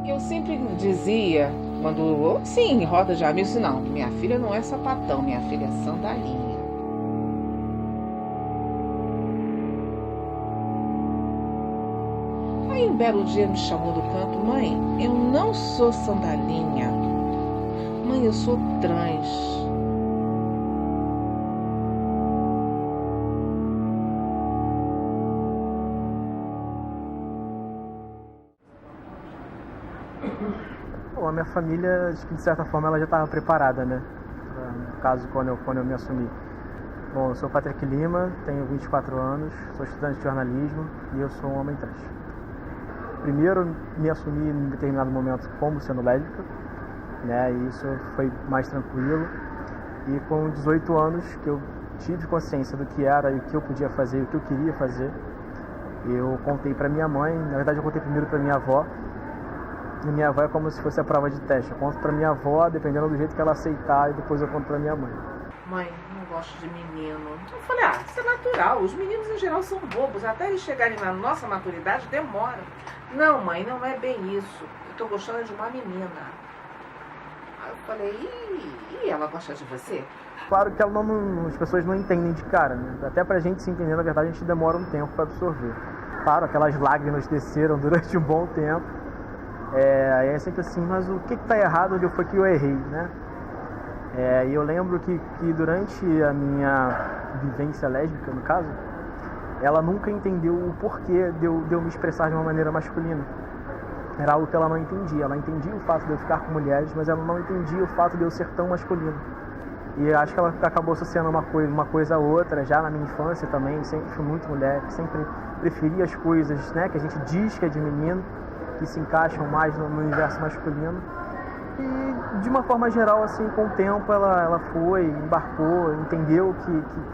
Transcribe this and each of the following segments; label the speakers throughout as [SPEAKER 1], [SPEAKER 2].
[SPEAKER 1] Eu sempre dizia, quando, sim, em roda de amigos, não, minha filha não é sapatão, minha filha é sandalinha. Aí um belo dia me chamou do canto: mãe, eu não sou sandalinha, mãe, eu sou trans.
[SPEAKER 2] Bom, a minha família, acho que de certa forma ela já estava preparada, né? No caso, quando eu me assumi. Bom, eu sou Patrick Lima, tenho 24 anos, sou estudante de jornalismo e eu sou um homem trans. Primeiro, me assumi em determinado momento como sendo lésbica, né? E isso foi mais tranquilo. E com 18 anos que eu tive consciência do que era e o que eu podia fazer, o que eu queria fazer, eu contei para minha mãe. Na verdade, eu contei primeiro para minha avó. E minha avó é como se fosse a prova de teste. Eu conto pra minha avó, dependendo do jeito que ela aceitar, e depois eu conto pra minha mãe.
[SPEAKER 1] Mãe, não gosto de menino. Eu falei, isso é natural. Os meninos em geral são bobos. Até eles chegarem na nossa maturidade, demora. Não, mãe, não é bem isso. Eu tô gostando de uma menina. Aí eu falei, e ela gosta de você?
[SPEAKER 2] Claro que ela as pessoas não entendem de cara, né? Até pra gente se entender, na verdade, a gente demora um tempo pra absorver. Claro, aquelas lágrimas desceram durante um bom tempo. Aí é sempre assim, mas o que tá errado, onde foi que eu errei, né? E eu lembro que durante a minha vivência lésbica, no caso, ela nunca entendeu o porquê de eu me expressar de uma maneira masculina. Era algo que ela não entendia. Ela entendia o fato de eu ficar com mulheres, mas ela não entendia o fato de eu ser tão masculino. E acho que ela acabou associando uma coisa a outra. Já na minha infância também, sempre fui muito mulher, sempre preferi as coisas, né, que a gente diz que é de menino, que se encaixam mais no universo masculino. E de uma forma geral, assim, com o tempo ela foi, embarcou, entendeu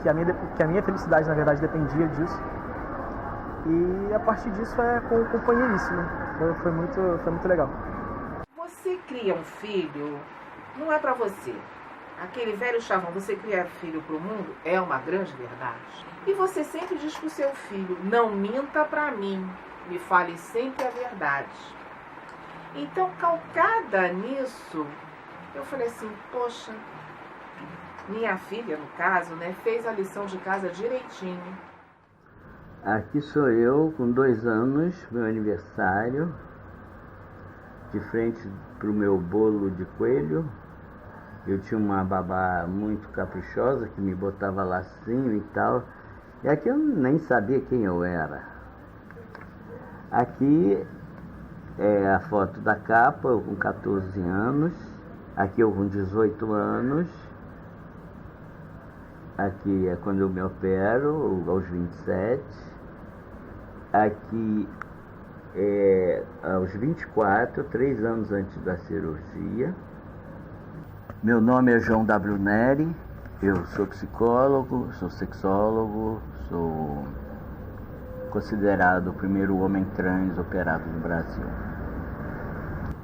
[SPEAKER 2] que a minha felicidade, na verdade, dependia disso. E a partir disso é com companheirice, né? Foi muito legal.
[SPEAKER 1] Você cria um filho, não é pra você. Aquele velho chavão, você criar filho pro mundo, é uma grande verdade. E você sempre diz pro seu filho, não minta pra mim, me fale sempre a verdade. Então, calcada nisso, eu falei assim, poxa, minha filha, no caso, né, fez a lição de casa direitinho.
[SPEAKER 3] Aqui sou eu, com 2 anos, meu aniversário, de frente pro meu bolo de coelho. Eu tinha uma babá muito caprichosa que me botava lacinho e tal. E aqui eu nem sabia quem eu era. Aqui é a foto da capa, eu com 14 anos. Aqui eu com 18 anos. Aqui é quando eu me opero, aos 27. Aqui é aos 24, 3 anos antes da cirurgia. Meu nome é João W. Neri, eu sou psicólogo, sou sexólogo, sou considerado o primeiro homem trans operado no Brasil.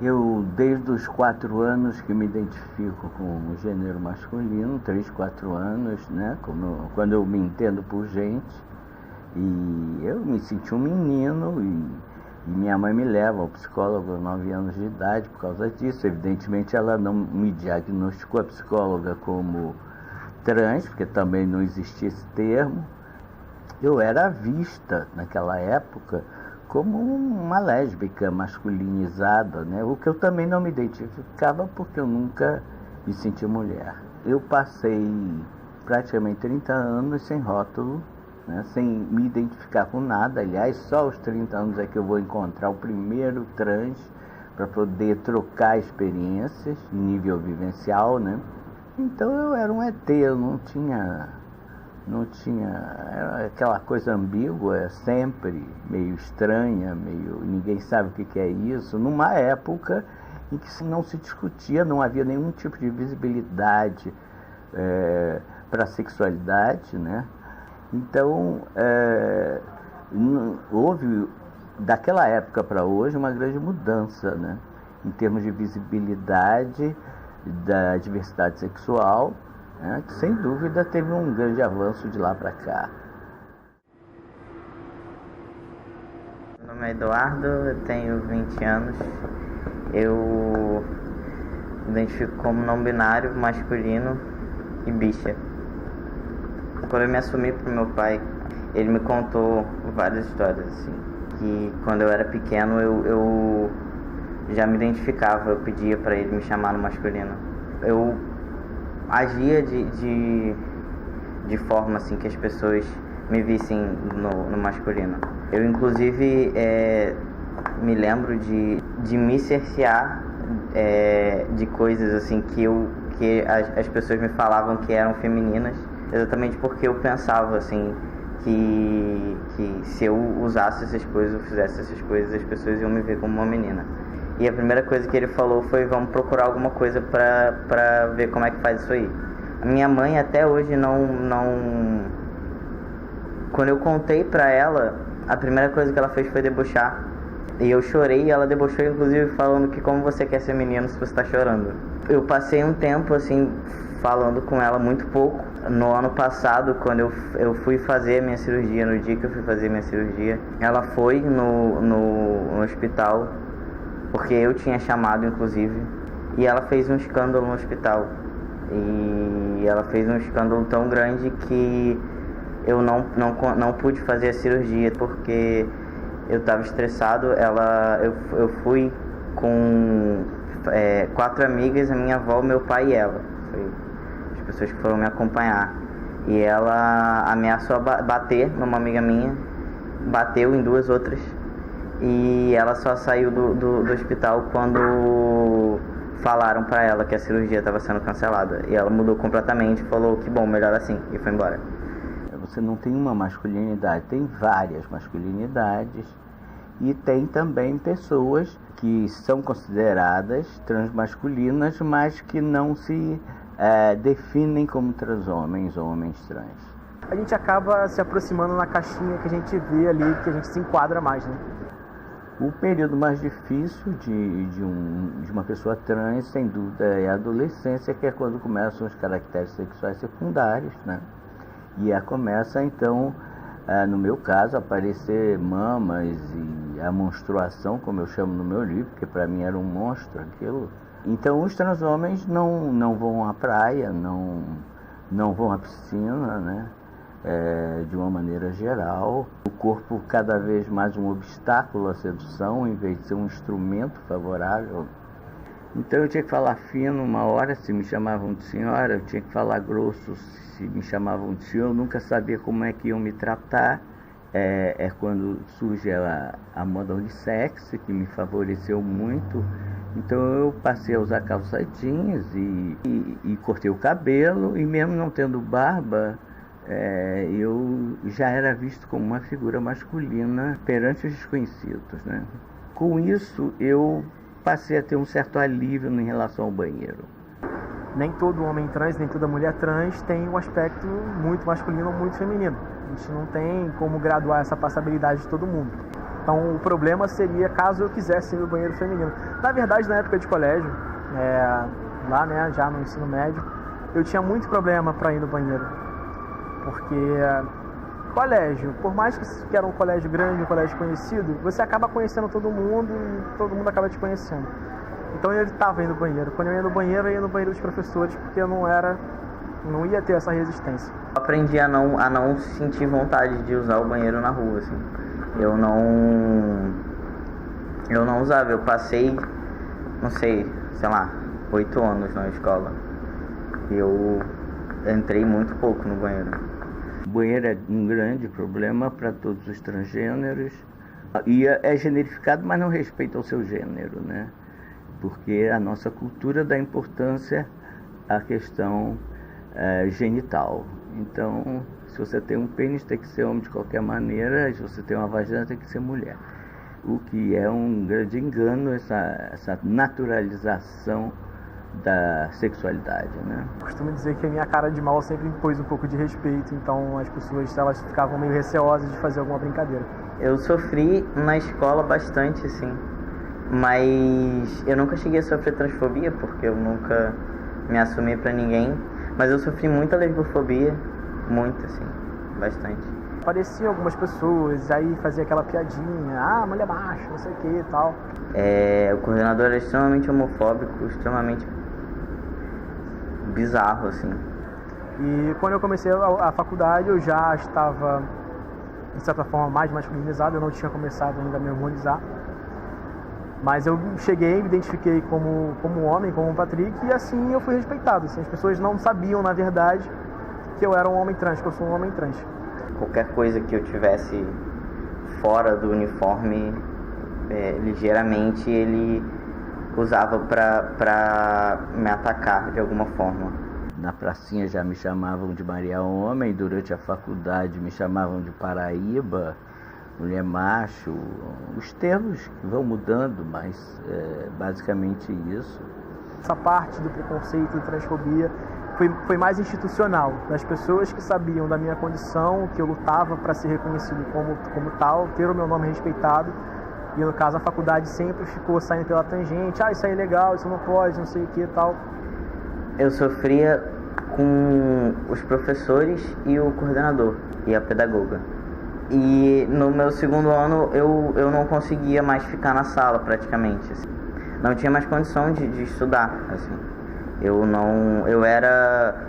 [SPEAKER 3] Eu, desde os 4 anos que me identifico com o gênero masculino, 3, 4 anos, né, quando eu me entendo por gente, e eu me senti um menino e minha mãe me leva ao psicólogo aos 9 anos de idade por causa disso. Evidentemente ela não me diagnosticou, a psicóloga, como trans, porque também não existia esse termo. Eu era vista naquela época como uma lésbica masculinizada, né? O que eu também não me identificava porque eu nunca me senti mulher. Eu passei praticamente 30 anos sem rótulo, né, sem me identificar com nada. Aliás, só aos 30 anos é que eu vou encontrar o primeiro trans para poder trocar experiências em nível vivencial, né? Então eu era um ET, eu não tinha, era aquela coisa ambígua, sempre meio estranha, ninguém sabe o que é isso, numa época em que não se discutia, não havia nenhum tipo de visibilidade para a sexualidade, né? Então, houve, daquela época para hoje, uma grande mudança, né, em termos de visibilidade da diversidade sexual, né, que sem dúvida teve um grande avanço de lá para cá.
[SPEAKER 4] Meu nome é Eduardo, eu tenho 20 anos Eu me identifico como não binário, masculino e bicha. Quando eu me assumi pro meu pai, ele me contou várias histórias, assim, que quando eu era pequeno eu já me identificava, eu pedia pra ele me chamar no masculino. Eu agia de forma assim que as pessoas me vissem no masculino. Eu inclusive me lembro de me cercear de coisas assim que as pessoas me falavam que eram femininas, exatamente porque eu pensava assim que se eu usasse essas coisas, eu fizesse essas coisas, as pessoas iam me ver como uma menina. E a primeira coisa que ele falou foi: vamos procurar alguma coisa pra ver como é que faz isso aí. A minha mãe até hoje não... Quando eu contei pra ela, a primeira coisa que ela fez foi debochar. E eu chorei e ela debochou, inclusive, falando que como você quer ser menino se você tá chorando. Eu passei um tempo, assim, falando com ela muito pouco. No ano passado, quando eu fui fazer a minha cirurgia, no dia que eu fui fazer a minha cirurgia, ela foi no hospital, porque eu tinha chamado, inclusive, e ela fez um escândalo no hospital. E ela fez um escândalo tão grande que eu não pude fazer a cirurgia, porque eu estava estressado. Eu fui com 4 amigas, a minha avó, meu pai e ela. Foi as pessoas que foram me acompanhar. E ela ameaçou bater numa amiga minha, bateu em 2 outras. E ela só saiu do hospital quando falaram pra ela que a cirurgia estava sendo cancelada. E ela mudou completamente, falou que bom, melhor assim, e foi embora.
[SPEAKER 3] Você não tem uma masculinidade, tem várias masculinidades, e tem também pessoas que são consideradas transmasculinas, mas que não se definem como transhomens ou homens trans.
[SPEAKER 2] A gente acaba se aproximando na caixinha que a gente vê ali, que a gente se enquadra mais, né?
[SPEAKER 3] O período mais difícil de uma pessoa trans, sem dúvida, é a adolescência, que é quando começam os caracteres sexuais secundários, né? E começa, então, no meu caso, a aparecer mamas e a menstruação, como eu chamo no meu livro, porque para mim era um monstro aquilo. Então, os transhomens não vão à praia, não vão à piscina, né? De uma maneira geral. O corpo cada vez mais um obstáculo à sedução, em vez de ser um instrumento favorável. Então eu tinha que falar fino uma hora, se me chamavam de senhora, eu tinha que falar grosso, se me chamavam de senhor, eu nunca sabia como é que iam me tratar. É quando surge a moda unissex, que me favoreceu muito. Então eu passei a usar calça jeans e cortei o cabelo, e mesmo não tendo barba, eu já era visto como uma figura masculina perante os desconhecidos, né? Com isso, eu passei a ter um certo alívio em relação ao banheiro.
[SPEAKER 2] Nem todo homem trans, nem toda mulher trans tem um aspecto muito masculino ou muito feminino. A gente não tem como graduar essa passabilidade de todo mundo. Então o problema seria caso eu quisesse ir no banheiro feminino. Na verdade, na época de colégio, lá, né, já no ensino médio, eu tinha muito problema para ir no banheiro. Porque colégio, por mais que era um colégio grande, um colégio conhecido, você acaba conhecendo todo mundo e todo mundo acaba te conhecendo. Então eu evitava ir no banheiro. Quando eu ia no banheiro dos professores, porque eu não ia ter essa resistência.
[SPEAKER 4] Eu aprendi a não sentir vontade de usar o banheiro na rua, assim. Eu não usava, eu passei, não sei lá, 8 anos na escola. Eu entrei muito pouco no banheiro.
[SPEAKER 3] O banheiro é um grande problema para todos os transgêneros. E é generificado, mas não respeita o seu gênero, né? Porque a nossa cultura dá importância à questão genital. Então, se você tem um pênis, tem que ser homem de qualquer maneira. Se você tem uma vagina, tem que ser mulher. O que é um grande engano, essa naturalização da sexualidade, né?
[SPEAKER 2] Costumo dizer que a minha cara de mal sempre impôs um pouco de respeito, então as pessoas elas ficavam meio receosas de fazer alguma brincadeira.
[SPEAKER 4] Eu sofri na escola bastante, assim, mas eu nunca cheguei a sofrer transfobia, porque eu nunca me assumi pra ninguém, mas eu sofri muita lesbofobia, muito, assim, bastante.
[SPEAKER 2] apareciam algumas pessoas, aí fazia aquela piadinha, mulher macho, não sei o que e tal.
[SPEAKER 4] O coordenador era extremamente homofóbico, extremamente bizarro, assim.
[SPEAKER 2] E quando eu comecei a faculdade, eu já estava, de certa forma, mais masculinizado, eu não tinha começado ainda a me hormonizar. Mas eu cheguei, me identifiquei como homem, como um Patrick, e assim eu fui respeitado. Assim, as pessoas não sabiam, na verdade, que eu era um homem trans, que eu sou um homem trans.
[SPEAKER 4] Qualquer coisa que eu tivesse fora do uniforme, ligeiramente ele usava pra me atacar de alguma forma.
[SPEAKER 3] Na pracinha já me chamavam de Maria Homem, durante a faculdade me chamavam de Paraíba, mulher macho, os termos que vão mudando, mas basicamente isso.
[SPEAKER 2] Essa parte do preconceito e transfobia foi mais institucional, das pessoas que sabiam da minha condição, que eu lutava para ser reconhecido como tal, ter o meu nome respeitado, e no caso a faculdade sempre ficou saindo pela tangente, isso aí é legal, isso não pode, não sei o que e tal.
[SPEAKER 4] Eu sofria com os professores e o coordenador e a pedagoga. E no meu segundo ano eu não conseguia mais ficar na sala praticamente, assim. Não tinha mais condição de estudar, assim.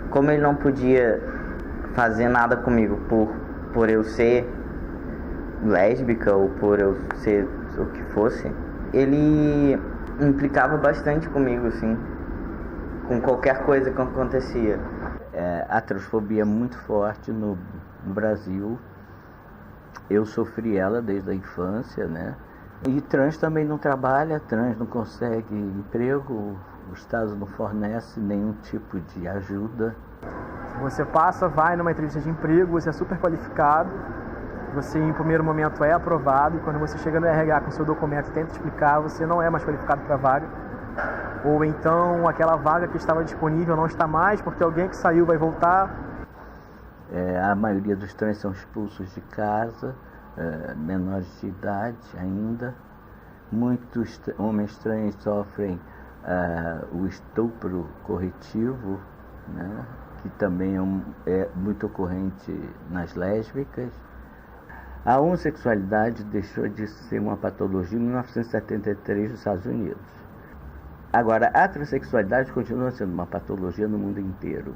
[SPEAKER 4] Como ele não podia fazer nada comigo por eu ser lésbica ou por eu ser o que fosse, ele implicava bastante comigo, assim, com qualquer coisa que acontecia.
[SPEAKER 3] A transfobia é muito forte no Brasil. Eu sofri ela desde a infância, né? E trans também não trabalha, trans não consegue emprego, o Estado não fornece nenhum tipo de ajuda.
[SPEAKER 2] Você vai numa entrevista de emprego, você é super qualificado, você em primeiro momento é aprovado, e quando você chega no RH com seu documento e tenta explicar, você não é mais qualificado para a vaga. Ou então aquela vaga que estava disponível não está mais porque alguém que saiu vai voltar.
[SPEAKER 3] A maioria dos trans são expulsos de casa, menores de idade ainda. Muitos homens trans sofrem o estupro corretivo, né, que também é muito ocorrente nas lésbicas. A homossexualidade deixou de ser uma patologia em 1973 nos Estados Unidos. Agora, a transexualidade continua sendo uma patologia no mundo inteiro.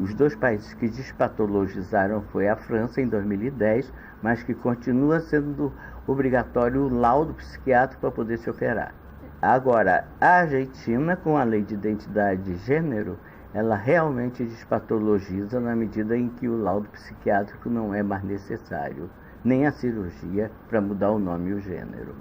[SPEAKER 3] Os dois países que despatologizaram foi a França em 2010, mas que continua sendo obrigatório o laudo psiquiátrico para poder se operar. Agora, a Argentina, com a lei de identidade de gênero, ela realmente despatologiza na medida em que o laudo psiquiátrico não é mais necessário, nem a cirurgia para mudar o nome e o gênero,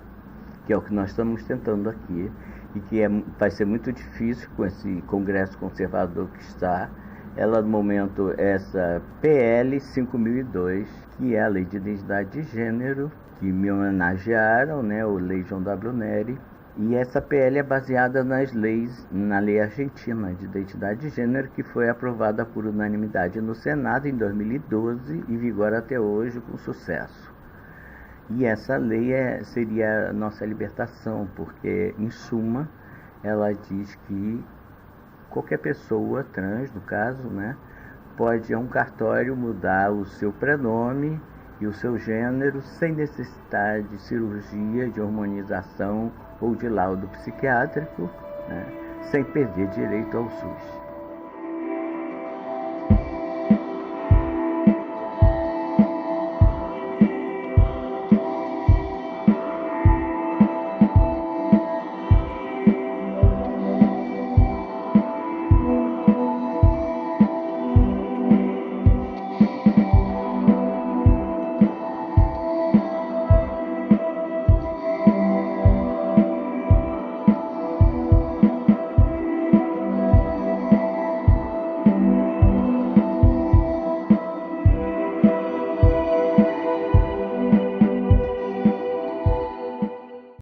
[SPEAKER 3] que é o que nós estamos tentando aqui, e que vai ser muito difícil com esse Congresso conservador que está. Ela, no momento, essa PL 5002, que é a Lei de Identidade de Gênero, que me homenagearam, né, o Lei João W. Nery, e essa PL é baseada na lei argentina de identidade de gênero, que foi aprovada por unanimidade no Senado em 2012 e vigora até hoje com sucesso. E essa lei seria a nossa libertação, porque, em suma, ela diz que qualquer pessoa trans, no caso, né, pode, a um cartório, mudar o seu prenome e o seu gênero sem necessidade de cirurgia, de hormonização ou de laudo psiquiátrico, né, sem perder direito ao SUS.